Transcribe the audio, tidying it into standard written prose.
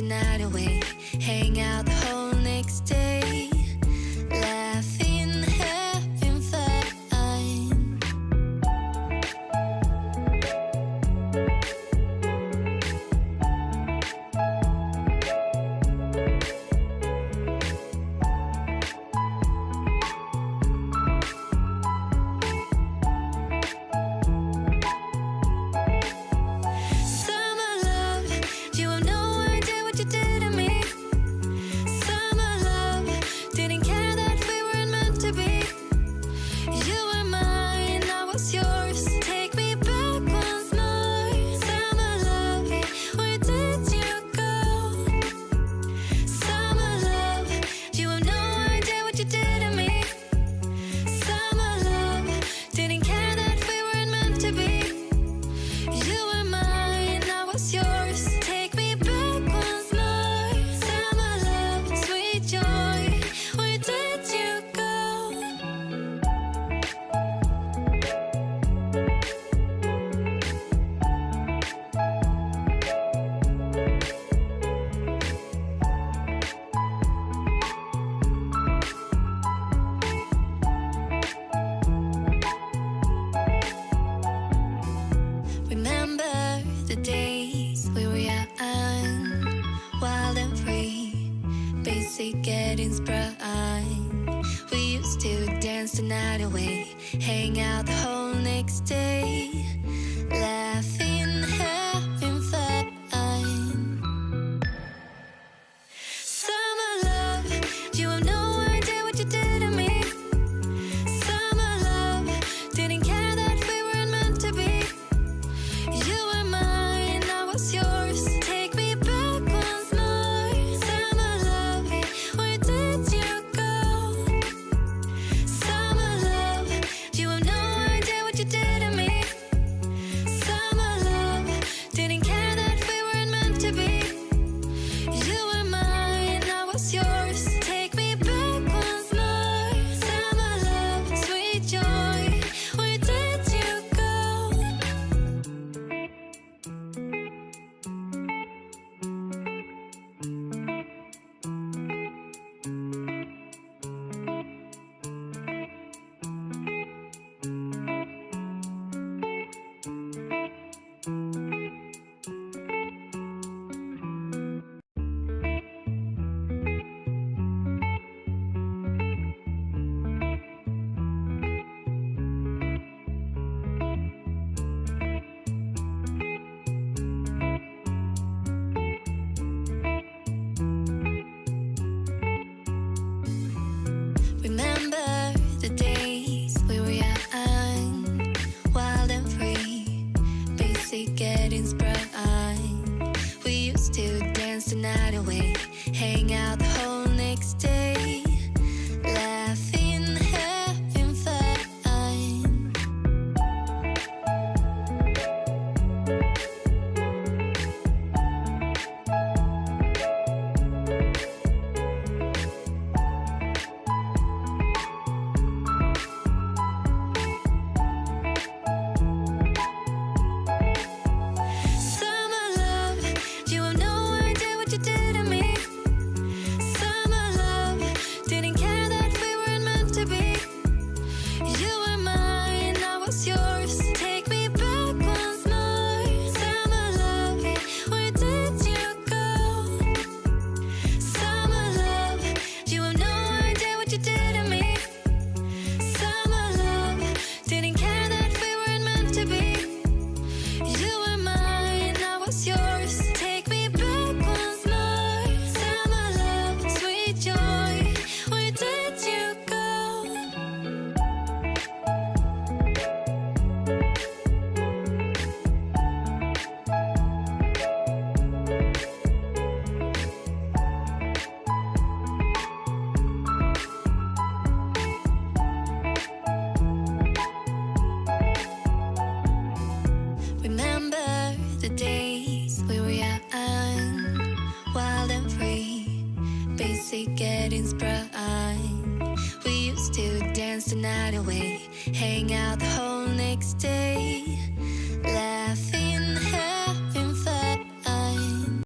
night away, hang out the whole next day, laughing, having fun. Getting sprung. We used to dance the night away, hang out the whole next day, laughing, having fun. Summer love, you have no idea what you did to me. Summer love, didn't care that we weren't meant to be. You were mine, I was yours. Take me back once more. Summer love, where did you go? Summer love, you have no idea what you did to me. Summer love, didn't care that we weren't meant to be. You were mine, I was yours. Take me back once more. Summer love, sweet joy, where did you go? Remember the days we were young, wild and free, basic getting sprung. We used to dance the night away, hang out the whole next day, laughing, having fun. Summer love, you have no idea what you did to me. Summer love, didn't care that we weren't meant to be. You were mine, I was yours. Take me back once more. Summer love, where did you go? Summer love, you have no idea what you did to me. Summer love, didn't care that we weren't meant to be. You were mine, I was yours. Take me back once more. Summer love, sweet joy, where did you go? Remember the days we were young, wild and free, basic getting sprung. We used to dance the night away, hang out the whole next day,